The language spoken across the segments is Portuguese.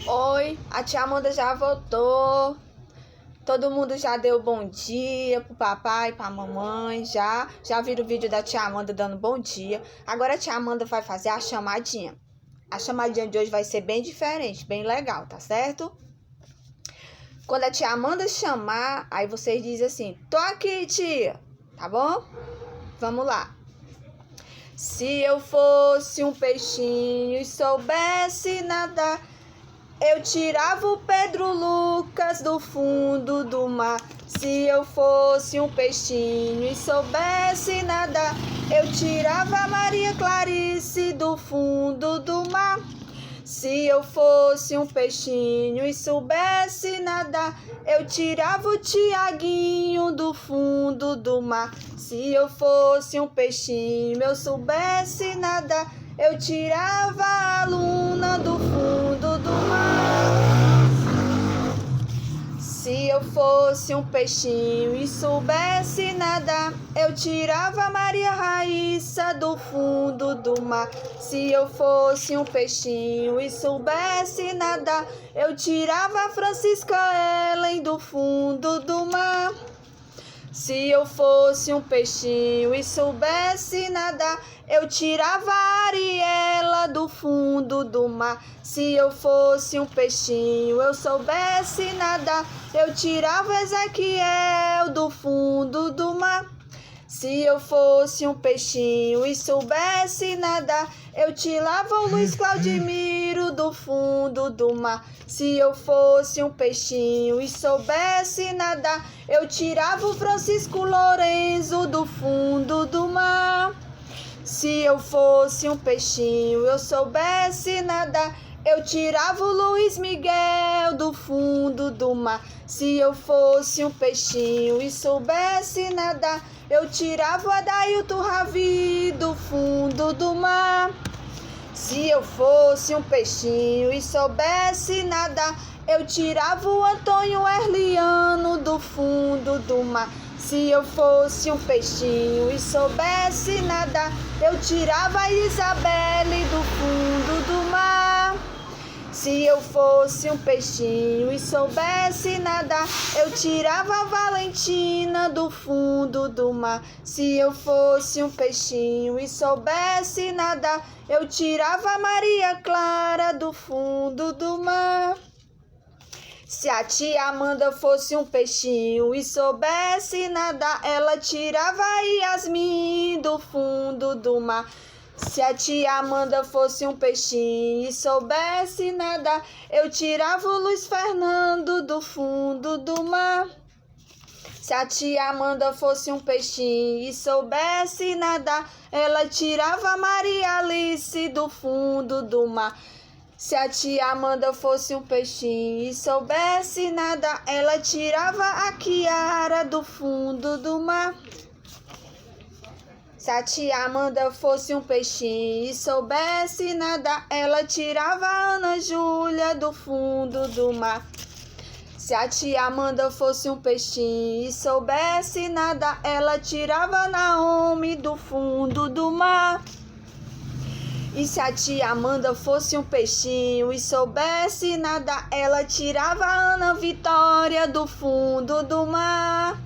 Oi, a tia Amanda já voltou. Todo mundo já deu bom dia pro papai, pra mamãe, já viram o vídeo da tia Amanda dando bom dia. Agora a tia Amanda vai fazer a chamadinha. A chamadinha de hoje vai ser bem diferente, bem legal, tá certo? Quando a tia Amanda chamar, aí vocês dizem assim: tô aqui, tia, tá bom? Vamos lá. Se eu fosse um peixinho e soubesse nadar, eu tirava o Pedro Lucas do fundo do mar. Se eu fosse um peixinho e soubesse nadar, eu tirava a Maria Clarice do fundo do mar. Se eu fosse um peixinho e soubesse nadar, eu tirava o Tiaguinho do fundo do mar. Se eu fosse um peixinho e eu soubesse nadar, eu tirava a Luna do fundo do mar. Se eu fosse um peixinho e soubesse nadar, eu tirava a Maria Raíssa do fundo do mar. Se eu fosse um peixinho e soubesse nadar, eu tirava a Francisca Ellen do fundo do mar. Se eu fosse um peixinho e soubesse nadar, eu tirava a Ariela do fundo do mar. Se eu fosse um peixinho, eu soubesse nadar, eu tirava Ezequiel do fundo do mar. Se eu fosse um peixinho e soubesse nadar, eu tirava o Luiz Claudimiro do fundo do mar. Se eu fosse um peixinho e soubesse nadar, eu tirava o Francisco Lourenço do fundo do mar. Se eu fosse um peixinho e eu soubesse nadar, eu tirava o Luiz Miguel do fundo do mar. Se eu fosse um peixinho e soubesse nadar, eu tirava o Adailto Ravi do fundo do mar. Se eu fosse um peixinho e soubesse nadar, eu tirava o Antônio Erliano do fundo do mar. Se eu fosse um peixinho e soubesse nadar, eu tirava a Isabelle do fundo do mar. Se eu fosse um peixinho e soubesse nadar, eu tirava a Valentina do fundo do mar. Se eu fosse um peixinho e soubesse nadar, eu tirava a Maria Clara do fundo do mar. Se a tia Amanda fosse um peixinho e soubesse nadar, ela tirava a Yasmin do fundo do mar. Se a tia Amanda fosse um peixinho e soubesse nadar, eu tirava o Luiz Fernando do fundo do mar. Se a tia Amanda fosse um peixinho e soubesse nadar, ela tirava a Maria Alice do fundo do mar. Se a tia Amanda fosse um peixinho e soubesse nadar, ela tirava a Kiara do fundo do mar. Se a tia Amanda fosse um peixinho e soubesse nadar, ela tirava a Ana Júlia do fundo do mar. Se a tia Amanda fosse um peixinho e soubesse nadar, ela tirava a Naomi do fundo do mar. E se a tia Amanda fosse um peixinho e soubesse nadar, ela tirava a Ana Vitória do fundo do mar.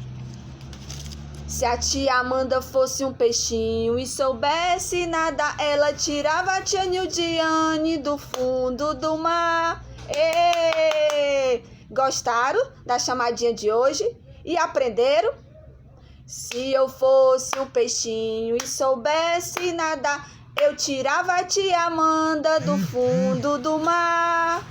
Se a tia Amanda fosse um peixinho e soubesse nadar, ela tirava a tia Nildiane do fundo do mar. Gostaram da chamadinha de hoje? E aprenderam? Se eu fosse um peixinho e soubesse nadar, eu tirava a tia Amanda do fundo do mar.